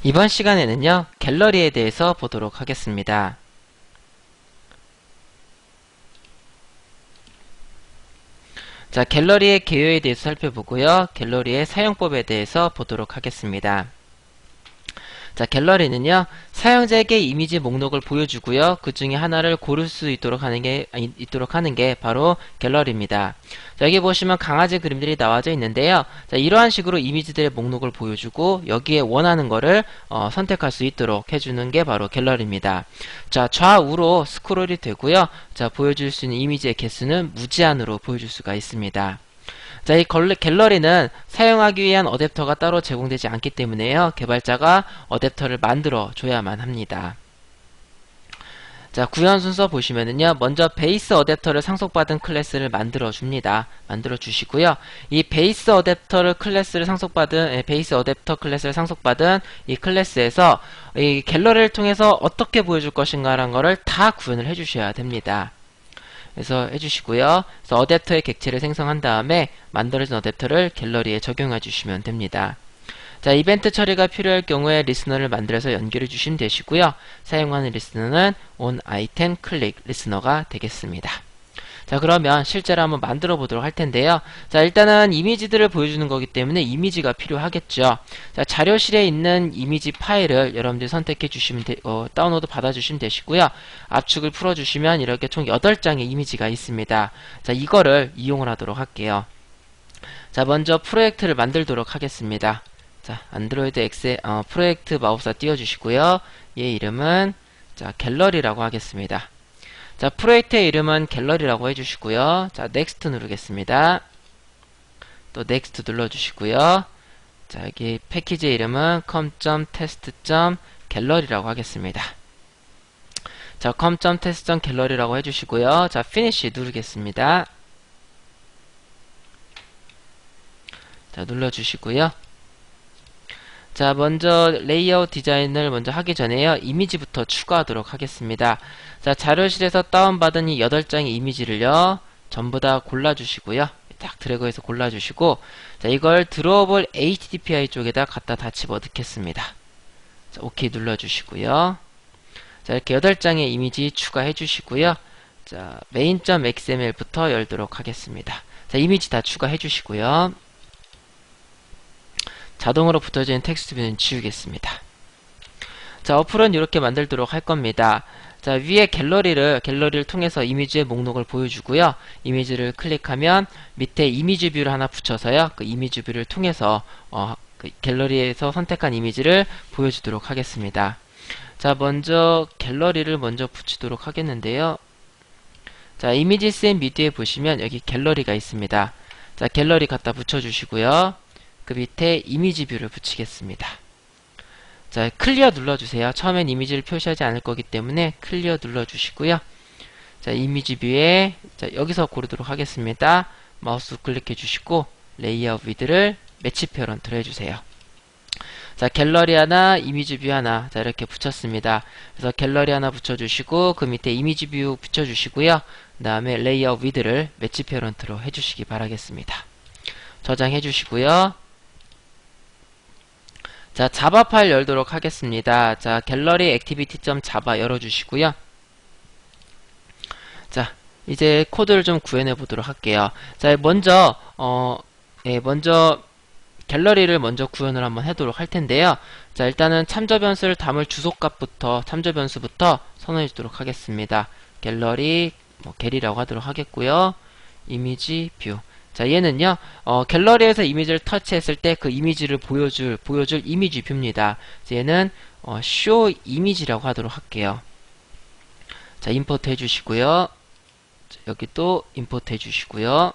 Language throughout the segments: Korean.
이번 시간에는요, 갤러리에 대해서 보도록 하겠습니다. 자, 갤러리의 개요에 대해서 살펴보고요. 갤러리의 사용법에 대해서 보도록 하겠습니다. 자, 갤러리는요, 사용자에게 이미지 목록을 보여주고요. 그 중에 하나를 고를 수 있도록 하는 게 바로 갤러리입니다. 자, 여기 보시면 강아지 그림들이 나와져 있는데요. 자, 이러한 식으로 이미지들의 목록을 보여주고 여기에 원하는 거를 선택할 수 있도록 해주는 게 바로 갤러리입니다. 자, 좌우로 스크롤이 되고요. 자, 보여줄 수 있는 이미지의 개수는 무제한으로 보여줄 수가 있습니다. 자, 이 갤러리는 사용하기 위한 어댑터가 따로 제공되지 않기 때문에요. 개발자가 어댑터를 만들어 줘야만 합니다. 자, 구현 순서 보시면은요, 먼저 베이스 어댑터를 상속받은 클래스를 만들어 줍니다. 만들어 주시고요. 이 베이스 어댑터 클래스를 상속받은 이 클래스에서 이 갤러리를 통해서 어떻게 보여줄 것인가라는 거를 다 구현을 해 주셔야 됩니다. 그래서 해주시고요. 그래서 어댑터의 객체를 생성한 다음에 만들어진 어댑터를 갤러리에 적용해 주시면 됩니다. 자, 이벤트 처리가 필요할 경우에 리스너를 만들어서 연결해 주시면 되시고요. 사용하는 리스너는 onItemClick 리스너가 되겠습니다. 자, 그러면 실제로 한번 만들어 보도록 할 텐데요. 자, 일단은 이미지들을 보여주는 거기 때문에 이미지가 필요하겠죠. 자, 자료실에 있는 이미지 파일을 여러분들이 선택해 주시면 다운로드 받아 주시면 되시고요. 압축을 풀어 주시면 이렇게 총 8장의 이미지가 있습니다. 자, 이거를 이용을 하도록 할게요. 자, 먼저 프로젝트를 만들도록 하겠습니다. 자, 안드로이드 엑셀 프로젝트 마우스 띄워 주시고요. 얘 이름은 자, 갤러리라고 하겠습니다. 자, 프로젝트의 이름은 갤러리라고 해주시고요. 자, 넥스트 누르겠습니다. 또 넥스트 눌러주시고요. 자, 여기 패키지의 이름은 com.test.gallery라고 하겠습니다. 자, com.test.gallery라고 해주시고요. 자, finish 누르겠습니다. 자, 눌러주시고요. 자, 먼저 레이아웃 디자인을 먼저 하기 전에요. 이미지부터 추가하도록 하겠습니다. 자, 자료실에서 다운받은 이 8장의 이미지를요. 전부 다 골라주시고요. 딱 드래그해서 골라주시고 자, 이걸 드로어블 HDPI 쪽에다 갖다 다 집어넣겠습니다. 자, OK 눌러주시고요. 자, 이렇게 8장의 이미지 추가해 주시고요. 자, main.xml부터 열도록 하겠습니다. 자, 이미지 다 추가해 주시고요. 자동으로 붙어져 있는 텍스트뷰는 지우겠습니다. 자, 어플은 이렇게 만들도록 할 겁니다. 자, 위에 갤러리를 통해서 이미지의 목록을 보여주고요. 이미지를 클릭하면 밑에 이미지 뷰를 하나 붙여서요. 그 이미지 뷰를 통해서 그 갤러리에서 선택한 이미지를 보여주도록 하겠습니다. 자, 먼저 갤러리를 먼저 붙이도록 하겠는데요. 자, 이미지스 앤 미디어에 보시면 여기 갤러리가 있습니다. 자, 갤러리 갖다 붙여주시고요. 그 밑에 이미지 뷰를 붙이겠습니다. 자, 클리어 눌러주세요. 처음엔 이미지를 표시하지 않을 거기 때문에 클리어 눌러주시고요. 자, 이미지 뷰에 자, 여기서 고르도록 하겠습니다. 마우스 클릭해 주시고 레이아웃 위드를 매치 페어런트로 해주세요. 자, 갤러리 하나, 이미지 뷰 하나 자, 이렇게 붙였습니다. 그래서 갤러리 하나 붙여주시고 그 밑에 이미지 뷰 붙여주시고요. 그 다음에 레이아웃 위드를 매치 페어런트로 해주시기 바라겠습니다. 저장해 주시고요. 자, 자바 파일 열도록 하겠습니다. 자, 갤러리 액티비티.java 열어주시고요. 자, 이제 코드를 좀 구현해 보도록 할게요. 자, 먼저 갤러리를 먼저 구현을 한번 해도록 할 텐데요. 자, 일단은 참조 변수를 담을 주소값부터 참조 변수부터 선언해 주도록 하겠습니다. 갤러리 갤이라고 하도록 하겠고요. 이미지 뷰. 자, 얘는요, 갤러리에서 이미지를 터치했을 때 그 이미지를 보여줄 이미지 뷰입니다. 얘는, show 이미지라고 하도록 할게요. 자, 임포트 해주시고요. 자, 여기 또 임포트 해주시고요.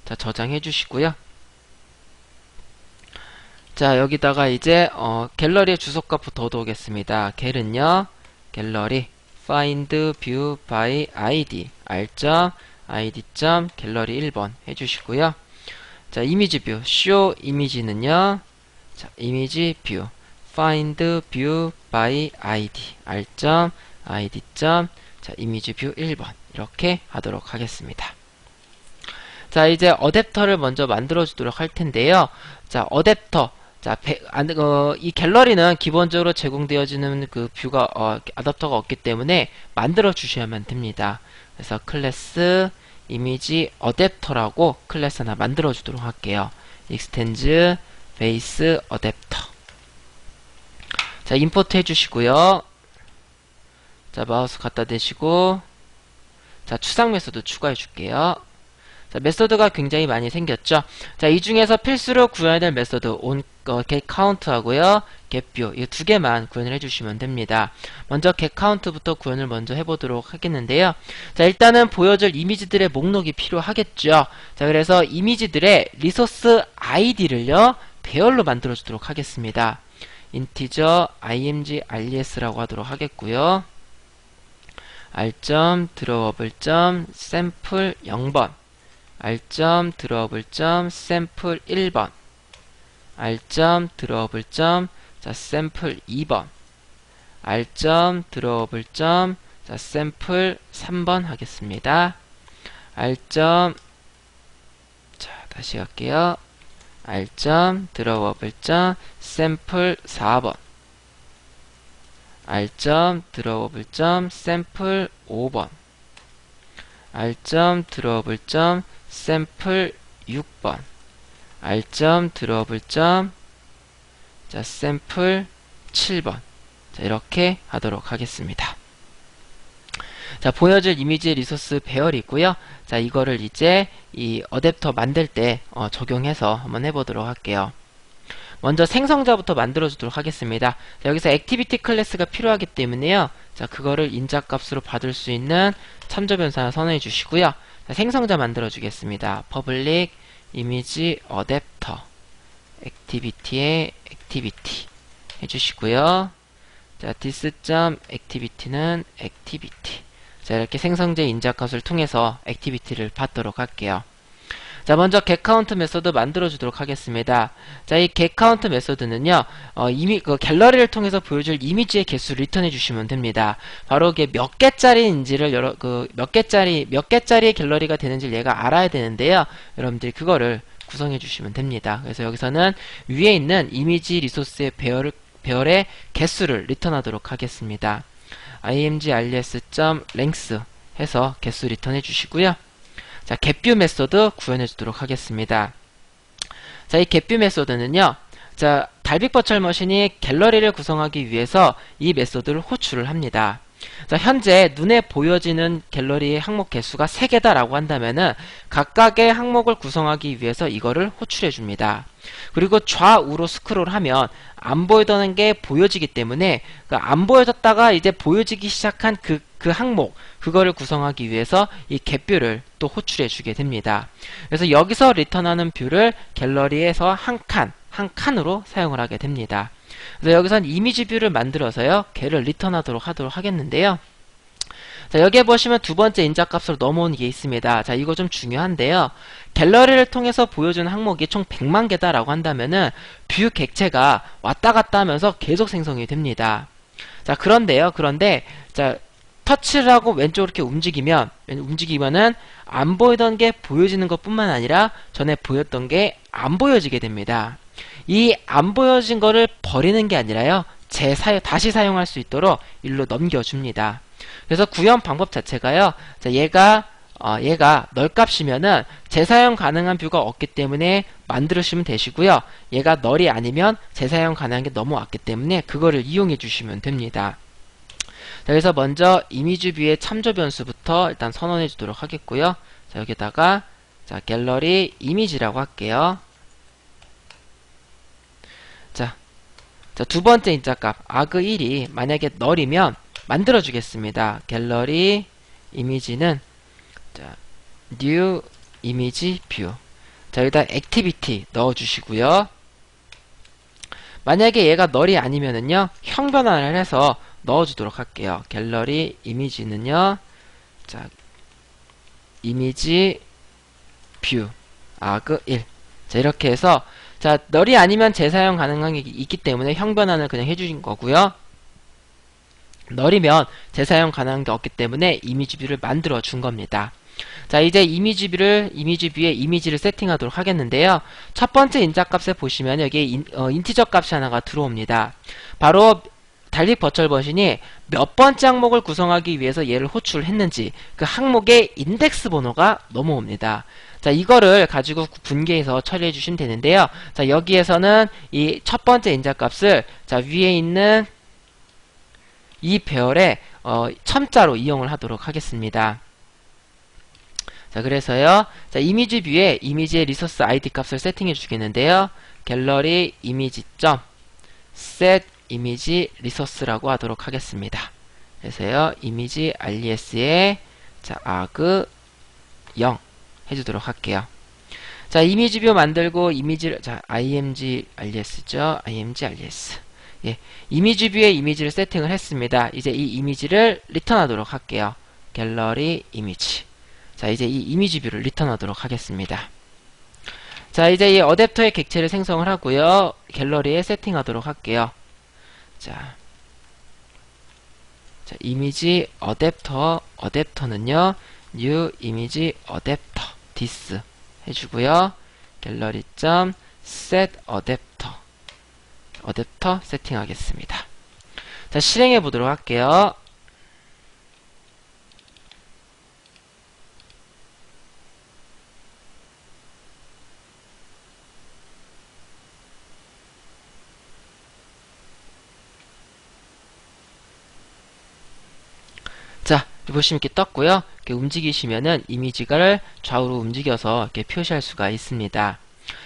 자, 저장해주시고요. 자, 여기다가 이제, 갤러리의 주소값부터 얻어오겠습니다. 갤은요, 갤러리, find view by id, id.gallery 1번 해주시고요. 자, 이미지 뷰, show 이미지는요, 자, 이미지 뷰, find view by id, r.id. 자, 이미지 뷰 1번 이렇게 하도록 하겠습니다. 자, 이제 어댑터를 먼저 만들어 주도록 할 텐데요. 자, 어댑터 이 갤러리는 기본적으로 제공되어지는 그 뷰가, 어댑터가 없기 때문에 만들어 주셔야만 됩니다. 그래서 클래스 이미지 어댑터라고 클래스 하나 만들어 주도록 할게요. 익스텐즈 베이스 어댑터. 자, 임포트 해주시고요. 자, 마우스 갖다 대시고, 자, 추상 메소드 추가해 줄게요. 자, 메소드가 굉장히 많이 생겼죠. 자, 이 중에서 필수로 구현해야 될 메소드 get count 하고요, get view 이 두 개만 구현을 해주시면 됩니다. 먼저 get count부터 구현을 먼저 해보도록 하겠는데요. 자, 일단은 보여줄 이미지들의 목록이 필요하겠죠. 자, 그래서 이미지들의 리소스 id를요 배열로 만들어 주도록 하겠습니다. integer img res라고 하도록 하겠고요. r.drawable.sample 0번 r.drawable.sample 1번 r.drawable.sample 2번 r.drawable.sample 3번 하겠습니다. 자, 다시 갈게요. r.drawable.sample 4번 r.drawable.sample 5번 r.drawable.sample 6번 r.drawable.sample 7번 자, 이렇게 하도록 하겠습니다. 자, 보여줄 이미지 리소스 배열이 있고요. 자, 이거를 이제 이 어댑터 만들 때 적용해서 한번 해보도록 할게요. 먼저 생성자부터 만들어 주도록 하겠습니다. 자, 여기서 액티비티 클래스가 필요하기 때문에요. 자, 그거를 인자값으로 받을 수 있는 참조 변수 하나 선언해 주시고요. 자, 생성자 만들어 주겠습니다. public image adapter 액티비티의 액티비티 해주시고요. 자, this.activity는 activity. 자, 이렇게 생성자 인자값을 통해서 액티비티를 받도록 할게요. 자, 먼저 getCount 메소드 만들어 주도록 하겠습니다. 자, 이 getCount 메소드는요, 갤러리를 통해서 보여줄 이미지의 개수를 리턴해 주시면 됩니다. 바로 이게 몇 개짜리인지를 몇 개짜리의 갤러리가 되는지를 얘가 알아야 되는데요. 여러분들이 그거를 구성해 주시면 됩니다. 그래서 여기서는 위에 있는 이미지 리소스의 배열의 개수를 리턴하도록 하겠습니다. img_res.length 해서 개수 리턴해 주시고요. 자, getView 메소드 구현해 주도록 하겠습니다. 자, 이 getView 메소드는요, 자, 달빅 버추얼 머신이 갤러리를 구성하기 위해서 이 메소드를 호출을 합니다. 자, 현재 눈에 보여지는 갤러리의 항목 개수가 3개다 라고 한다면은 각각의 항목을 구성하기 위해서 이거를 호출해 줍니다. 그리고 좌우로 스크롤하면 안 보이던 게 보여지기 때문에 안 보여졌다가 이제 보여지기 시작한 그 항목, 그거를 구성하기 위해서 이 getView를 또 호출해 주게 됩니다. 그래서 여기서 리턴하는 뷰를 갤러리에서 한 칸으로 사용을 하게 됩니다. 그래서 여기선 이미지 뷰를 만들어서요, 걔를 리턴하도록 하겠는데요. 자, 여기에 보시면 두 번째 인자값으로 넘어오는 게 있습니다. 자, 이거 좀 중요한데요. 갤러리를 통해서 보여주는 항목이 총 100만 개다 라고 한다면은 뷰 객체가 왔다 갔다 하면서 계속 생성이 됩니다. 자, 그런데 자, 터치를 하고 왼쪽으로 이렇게 움직이면은 안 보이던 게 보여지는 것 뿐만 아니라 전에 보였던 게 안 보여지게 됩니다. 이 안 보여진 거를 버리는 게 아니라요, 다시 사용할 수 있도록 일로 넘겨줍니다. 그래서 구현 방법 자체가요, 자, 얘가 널값이면은 재사용 가능한 뷰가 없기 때문에 만들으시면 되시고요. 얘가 널이 아니면 재사용 가능한 게 넘어왔기 때문에 그거를 이용해 주시면 됩니다. 자, 그래서 먼저 이미지 뷰의 참조 변수부터 일단 선언해 주도록 하겠고요. 자, 여기다가 자, 갤러리 이미지라고 할게요. 자, 두 번째 인자값 arg1이 만약에 널이면 만들어 주겠습니다. 갤러리 이미지는 자, new image view. 자, 여기다 activity 넣어 주시고요. 만약에 얘가 널이 아니면은요, 형 변환을 해서 넣어 주도록 할게요. 갤러리 이미지는요, 자, 이미지 뷰 arg1. 자, 이렇게 해서 자, 널이 아니면 재사용 가능한 게 있기 때문에 형 변환을 그냥 해주신 거고요. 널이면 재사용 가능한 게 없기 때문에 이미지 뷰를 만들어 준 겁니다. 자, 이제 이미지 뷰에 이미지를 세팅하도록 하겠는데요. 첫 번째 인자값에 보시면 여기에 인티저 값이 하나가 들어옵니다. 바로 달릭 버추얼 머신이 몇 번째 항목을 구성하기 위해서 얘를 호출했는지 그 항목의 인덱스 번호가 넘어옵니다. 자, 이거를 가지고 분개해서 처리해 주시면 되는데요. 자, 여기에서는 이 첫 번째 인자값을 자, 위에 있는 이 배열에 첨자로 이용을 하도록 하겠습니다. 자, 그래서요. 자, 이미지 뷰에 이미지의 리소스 아이디 값을 세팅해 주겠는데요. 갤러리 이미지 점 set 이미지 리소스라고 하도록 하겠습니다. 그래서요. 이미지 res 자, arg 0 해주도록 할게요. 자, 이미지 뷰 만들고 이미지를 자, img rs죠. img rs. 예. 이미지 뷰에 이미지를 세팅을 했습니다. 이제 이 이미지를 리턴하도록 할게요. 갤러리 이미지. 자, 이제 이 이미지 뷰를 리턴하도록 하겠습니다. 자, 이제 이 어댑터의 객체를 생성을 하고요. 갤러리에 세팅하도록 할게요. 자, 이미지 어댑터는요. new 이미지 어댑터 this 해주고요. 갤러리.set 어댑터 세팅하겠습니다. 자, 실행해 보도록 할게요. 자, 보시면 이렇게 떴고요. 이렇게 움직이시면은 이미지를 좌우로 움직여서 이렇게 표시할 수가 있습니다.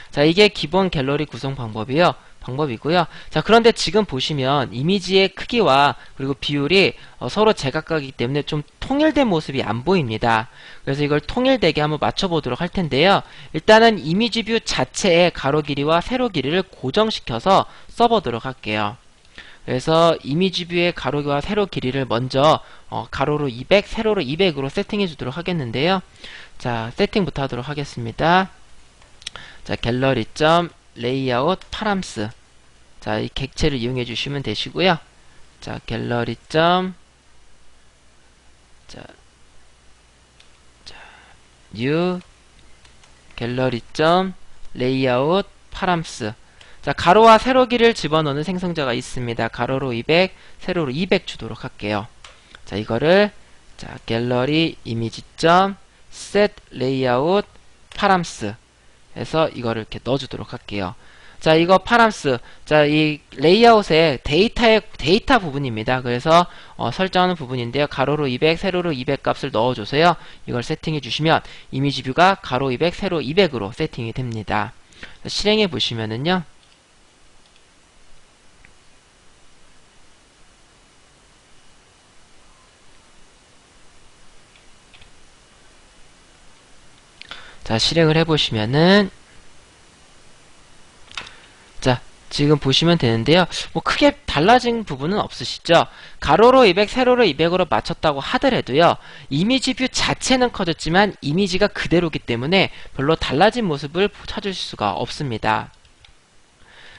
자, 이게 기본 갤러리 구성 방법이고요. 자, 그런데 지금 보시면 이미지의 크기와 그리고 비율이 서로 제각각이기 때문에 좀 통일된 모습이 안 보입니다. 그래서 이걸 통일되게 한번 맞춰보도록 할 텐데요. 일단은 이미지 뷰 자체의 가로 길이와 세로 길이를 고정시켜서 써보도록 할게요. 그래서 이미지 뷰의 가로와 세로 길이를 먼저 가로로 200, 세로로 200으로 세팅해 주도록 하겠는데요. 자, 세팅부터 하도록 하겠습니다. 자, 갤러리.layout 파람스. 자, 이 객체를 이용해 주시면 되시고요. 자, 갤러리. new 갤러리.layout 파람스. 자, 가로와 세로 길이를 집어넣는 생성자가 있습니다. 가로로 200, 세로로 200 주도록 할게요. 자, 이거를 자, 갤러리 이미지 set layout 파람스 해서 이거를 이렇게 넣어주도록 할게요. 자, 이거 파람스. 자, 이 레이아웃의 데이터 부분입니다. 그래서 설정하는 부분인데요. 가로로 200, 세로로 200 값을 넣어줘서요. 이걸 세팅해 주시면 이미지 뷰가 가로 200, 세로 200으로 세팅이 됩니다. 자, 실행해 보시면은요. 자, 실행을 해보시면은 자, 지금 보시면 되는데요. 뭐 크게 달라진 부분은 없으시죠? 가로로 200, 세로로 200으로 맞췄다고 하더라도요. 이미지 뷰 자체는 커졌지만 이미지가 그대로기 때문에 별로 달라진 모습을 찾으실 수가 없습니다.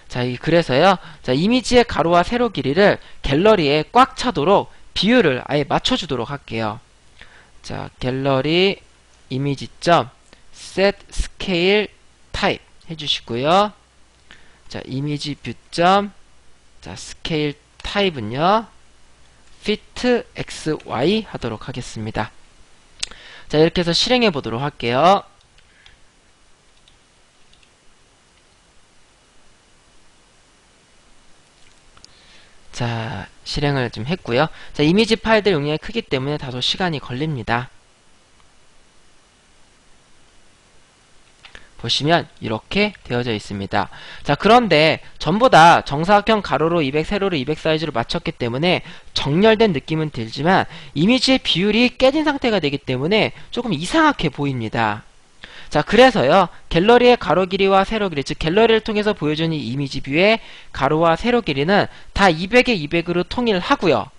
자, 그래서요. 자, 이미지의 가로와 세로 길이를 갤러리에 꽉 차도록 비율을 아예 맞춰주도록 할게요. 자, 갤러리 이미지 set scale type 해주시고요. 자, 이미지 뷰 자, scale type은요. fit xy 하도록 하겠습니다. 자, 이렇게 해서 실행해 보도록 할게요. 자, 실행을 좀 했고요. 자, 이미지 파일들 용량이 크기 때문에 다소 시간이 걸립니다. 보시면 이렇게 되어져 있습니다. 자, 그런데 전부 다 정사각형 가로로 200, 세로로 200 사이즈로 맞췄기 때문에 정렬된 느낌은 들지만 이미지의 비율이 깨진 상태가 되기 때문에 조금 이상하게 보입니다. 자, 그래서요. 갤러리의 가로 길이와 세로 길이, 즉 갤러리를 통해서 보여주는 이미지 뷰의 가로와 세로 길이는 다 200에 200으로 통일하고요.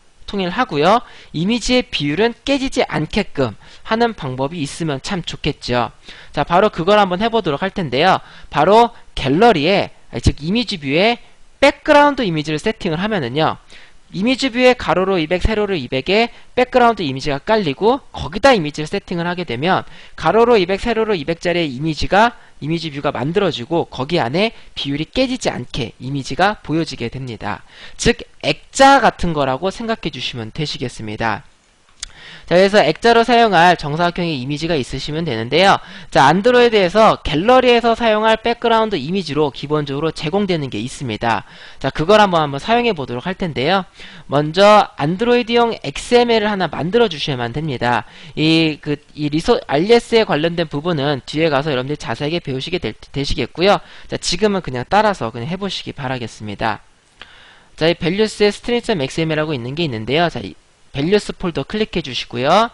이미지의 비율은 깨지지 않게끔 하는 방법이 있으면 참 좋겠죠. 자, 바로 그걸 한번 해보도록 할 텐데요. 바로 갤러리에, 즉 이미지 뷰에 백그라운드 이미지를 세팅을 하면은요. 이미지 뷰에 가로로 200, 세로로 200에 백그라운드 이미지가 깔리고 거기다 이미지를 세팅을 하게 되면 가로로 200, 세로로 200짜리의 이미지 뷰가 만들어지고 거기 안에 비율이 깨지지 않게 이미지가 보여지게 됩니다. 즉 액자 같은 거라고 생각해 주시면 되시겠습니다. 자, 그래서 액자로 사용할 정사각형의 이미지가 있으시면 되는데요. 자, 안드로이드에서 갤러리에서 사용할 백그라운드 이미지로 기본적으로 제공되는 게 있습니다. 자, 그걸 한번 사용해 보도록 할 텐데요. 먼저 안드로이드용 XML을 하나 만들어 주셔야만 됩니다. RS에 관련된 부분은 뒤에 가서 여러분들이 자세하게 배우시게 되시겠고요. 자, 지금은 그냥 따라서 그냥 해보시기 바라겠습니다. 자, 이 values에 string.xml이라고 있는 게 있는데요. 자, values 폴더 클릭해 주시고요.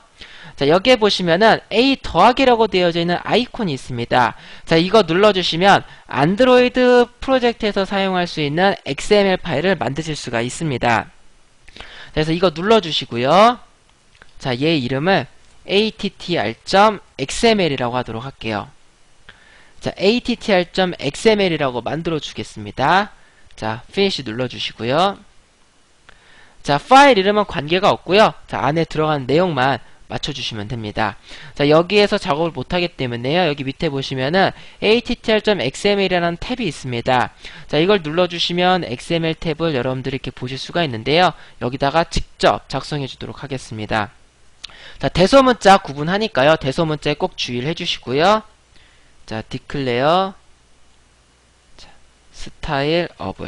자, 여기에 보시면은 A 더하기라고 되어져 있는 아이콘이 있습니다. 자, 이거 눌러주시면 안드로이드 프로젝트에서 사용할 수 있는 XML 파일을 만드실 수가 있습니다. 그래서 이거 눌러주시고요. 자, 얘 이름을 attr.xml이라고 하도록 할게요. 자, attr.xml이라고 만들어 주겠습니다. 자, finish 눌러주시고요. 자, 파일 이름은 관계가 없고요. 자, 안에 들어간 내용만 맞춰주시면 됩니다. 자, 여기에서 작업을 못하기 때문에요. 여기 밑에 보시면은 attr.xml이라는 탭이 있습니다. 자, 이걸 눌러주시면 XML 탭을 여러분들이 이렇게 보실 수가 있는데요. 여기다가 직접 작성해 주도록 하겠습니다. 자, 대소문자 구분하니까요. 대소문자에 꼭 주의를 해주시고요. 자, declare 자, style of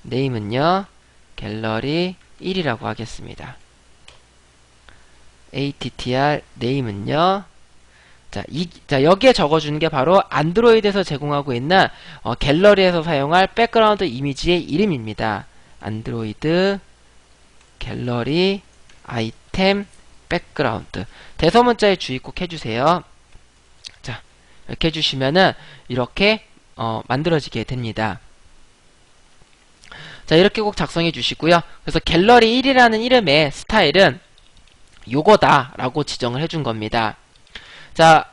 name은요. 갤러리 1이라고 하겠습니다. attr name은요. 자, 여기에 적어주는 게 바로 안드로이드에서 제공하고 있는 갤러리에서 사용할 백그라운드 이미지의 이름입니다. 안드로이드 갤러리 아이템 백그라운드. 대소문자에 주의 꼭 해주세요. 자, 이렇게 해주시면은 이렇게 만들어지게 됩니다. 자, 이렇게 꼭 작성해 주시고요. 그래서 갤러리 1이라는 이름의 스타일은 요거다 라고 지정을 해준 겁니다. 자,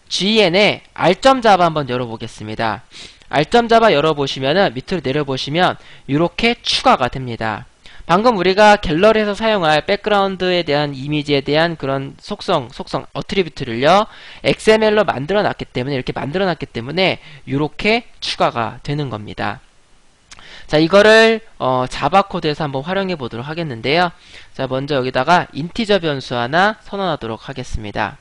GN에 r.java 한번 열어보겠습니다. r.java 열어보시면은 밑으로 내려보시면 이렇게 추가가 됩니다. 방금 우리가 갤러리에서 사용할 백그라운드에 대한 이미지에 대한 그런 속성 어트리뷰트를요 XML로 만들어 놨기 때문에 이렇게 만들어 놨기 때문에 이렇게 추가가 되는 겁니다. 자, 이거를 자바 코드에서 한번 활용해 보도록 하겠는데요. 자, 먼저 여기다가 인티저 변수 하나 선언하도록 하겠습니다.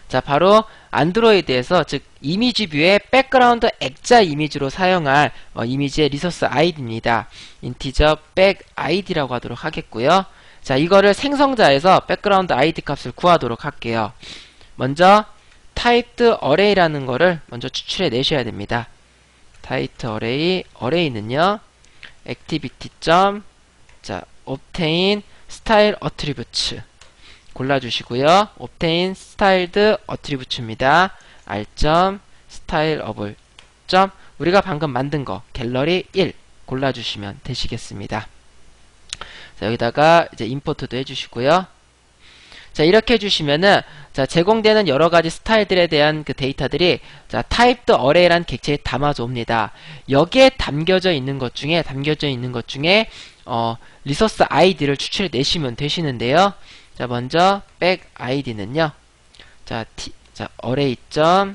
자, 바로 안드로이드에서 즉 이미지 뷰의 백그라운드 액자 이미지로 사용할 이미지의 리소스 아이디입니다. 인티저 백 아이디라고 하도록 하겠고요. 자, 이거를 생성자에서 백그라운드 아이디 값을 구하도록 할게요. 먼저 typed array라는 거를 먼저 추출해 내셔야 됩니다. typed array는요 activity. obtain style attributes 골라주시고요. obtain styled attributes입니다. r.style of 우리가 방금 만든 거 갤러리 1 골라주시면 되시겠습니다. 자, 여기다가 이제 임포트도 해주시고요. 자, 이렇게 해주시면은 자, 제공되는 여러가지 스타일들에 대한 그 데이터들이 자, typed array라는 객체에 담아져 옵니다. 여기에 담겨져 있는 것 중에 리소스 아이디를 추출해 내시면 되시는데요. 자, 먼저 back id는요. 자, array. 자,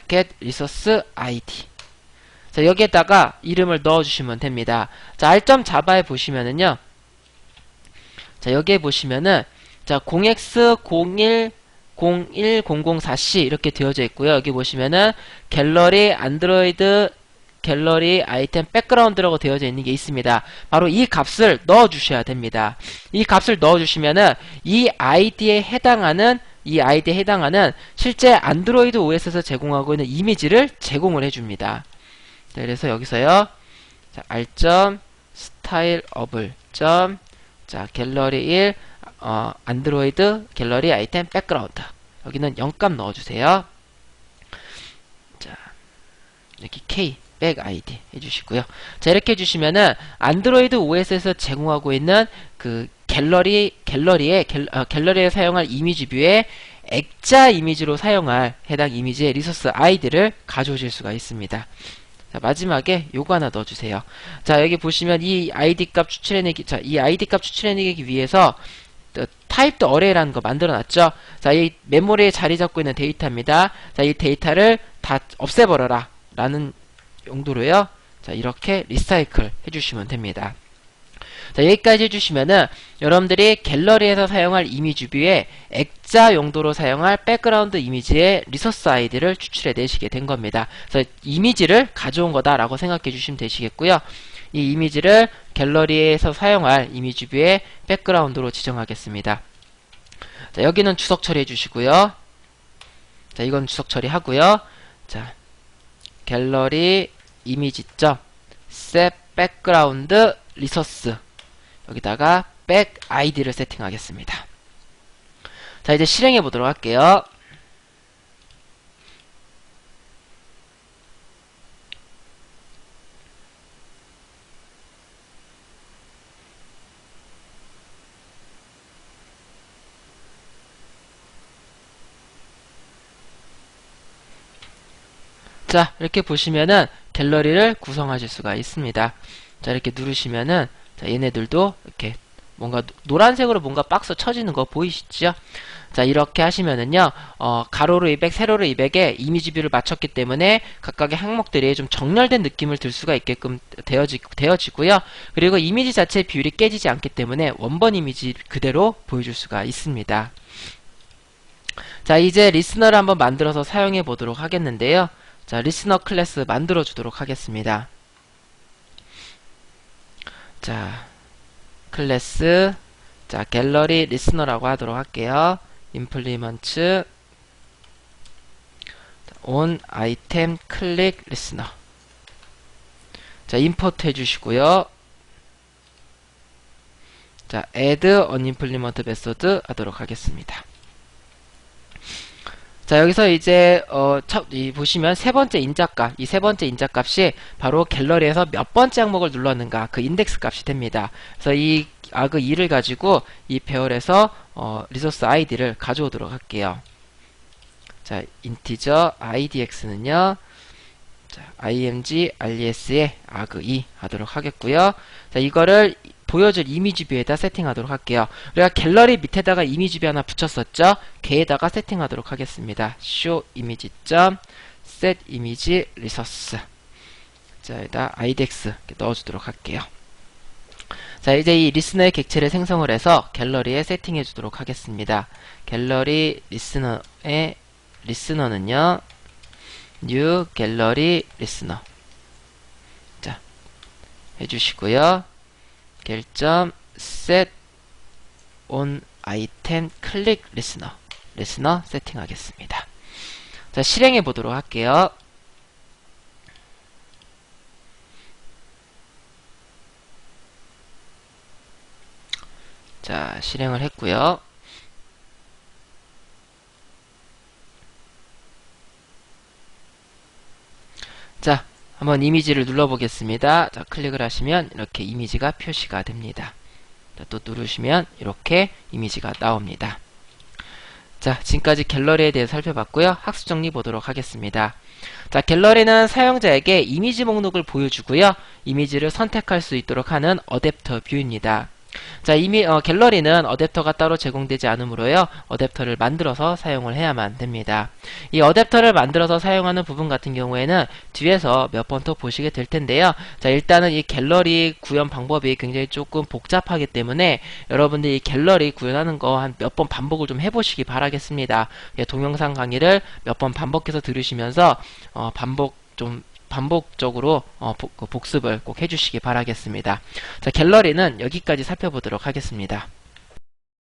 get resource id. 자, 여기에다가 이름을 넣어주시면 됩니다. 자, r.java에 보시면은요. 자, 여기에 보시면은 자, 0x01010004c 이렇게 되어져 있고요. 여기 보시면은 갤러리 안드로이드 갤러리 아이템 백그라운드라고 되어져 있는 게 있습니다. 바로 이 값을 넣어 주셔야 됩니다. 이 값을 넣어 주시면은 이 아이디에 해당하는 실제 안드로이드 OS에서 제공하고 있는 이미지를 제공을 해 줍니다. 자, 그래서 여기서요. 자, r.style of 자, 갤러리 1 안드로이드 갤러리 아이템 백그라운드 여기는 0값 넣어주세요. 자, 여기 K 백 아이디 해주시고요. 자, 이렇게 해주시면은 안드로이드 OS에서 제공하고 있는 그 갤러리에 사용할 이미지 뷰에 액자 이미지로 사용할 해당 이미지의 리소스 아이디를 가져오실 수가 있습니다. 자, 자, 마지막에 요거 하나 넣어주세요. 자, 여기 보시면 이 ID 값 추출해내기, 자, 이 ID 값 추출해내기 위해서 타입도 어레이라는 거 만들어놨죠. 자, 이 메모리에 자리 잡고 있는 데이터입니다. 자, 이 데이터를 다 없애버려라 라는 용도로요. 자, 이렇게 리사이클 해주시면 됩니다. 자, 여기까지 해주시면은 여러분들이 갤러리에서 사용할 이미지 뷰에 액자 용도로 사용할 백그라운드 이미지의 리소스 아이디를 추출해 내시게 된 겁니다. 그래서 이미지를 가져온 거다라고 생각해 주시면 되시겠고요. 이 이미지를 갤러리에서 사용할 이미지 뷰의 백그라운드로 지정하겠습니다. 자, 여기는 주석 처리해 주시고요. 자, 이건 주석 처리하고요. 자, 갤러리 이미지.set background resource 여기다가 백 아이디를 세팅하겠습니다. 자, 이제 실행해 보도록 할게요. 자, 이렇게 보시면은 갤러리를 구성하실 수가 있습니다. 자, 이렇게 누르시면은 자, 얘네들도 이렇게 뭔가 노란색으로 뭔가 박스 쳐지는 거 보이시죠? 자, 이렇게 하시면은요, 가로로 200, 세로로 200에 이미지 뷰를 맞췄기 때문에 각각의 항목들이 좀 정렬된 느낌을 들 수가 있게끔 되어지고요. 그리고 이미지 자체의 비율이 깨지지 않기 때문에 원본 이미지 그대로 보여줄 수가 있습니다. 자, 이제 리스너를 한번 만들어서 사용해 보도록 하겠는데요. 자, 리스너 클래스 만들어 주도록 하겠습니다. 자, 클래스, 자, 갤러리 리스너라고 하도록 할게요. 임플리먼트 on item click listener. 자, 임포트 해주시고요. 자, add unimplement method 하도록 하겠습니다. 자, 여기서 이제 보시면 세 번째 인자값, 이 세 번째 인자값이 바로 갤러리에서 몇 번째 항목을 눌렀는가 그 인덱스 값이 됩니다. 그래서 이 arg2를 가지고 이 배열에서 리소스 id를 가져오도록 할게요. 자, 인티저 idx는요. 자, img res에 arg2 하도록 하겠고요. 자, 이거를 보여줄 이미지 뷰에다 세팅하도록 할게요. 우리가 갤러리 밑에다가 이미지 뷰 하나 붙였었죠? 걔에다가 세팅하도록 하겠습니다. show image set image resource. 자, 여기다 idx 이렇게 넣어주도록 할게요. 자, 이제 이 리스너의 객체를 생성을 해서 갤러리에 세팅해 주도록 하겠습니다. 갤러리 리스너의 리스너는요, new 갤러리 리스너. 자, 해주시고요. 결점 set on item click listener 세팅하겠습니다. 자, 실행해 보도록 할게요. 자, 실행을 했고요. 자, 한번 이미지를 눌러보겠습니다. 자, 클릭을 하시면 이렇게 이미지가 표시가 됩니다. 자, 또 누르시면 이렇게 이미지가 나옵니다. 자, 지금까지 갤러리에 대해 살펴봤고요. 학습 정리 보도록 하겠습니다. 자, 갤러리는 사용자에게 이미지 목록을 보여주고요. 이미지를 선택할 수 있도록 하는 어댑터 뷰입니다. 자, 이미 갤러리는 어댑터가 따로 제공되지 않으므로요. 어댑터를 만들어서 사용을 해야만 됩니다. 이 어댑터를 만들어서 사용하는 부분 같은 경우에는 뒤에서 몇 번 더 보시게 될 텐데요. 자, 일단은 이 갤러리 구현 방법이 굉장히 조금 복잡하기 때문에 여러분들이 이 갤러리 구현하는 거 한 몇 번 반복을 좀 해보시기 바라겠습니다. 예, 동영상 강의를 몇 번 반복해서 들으시면서 반복적으로 복습을 꼭 해주시기 바라겠습니다. 자, 갤러리는 여기까지 살펴보도록 하겠습니다.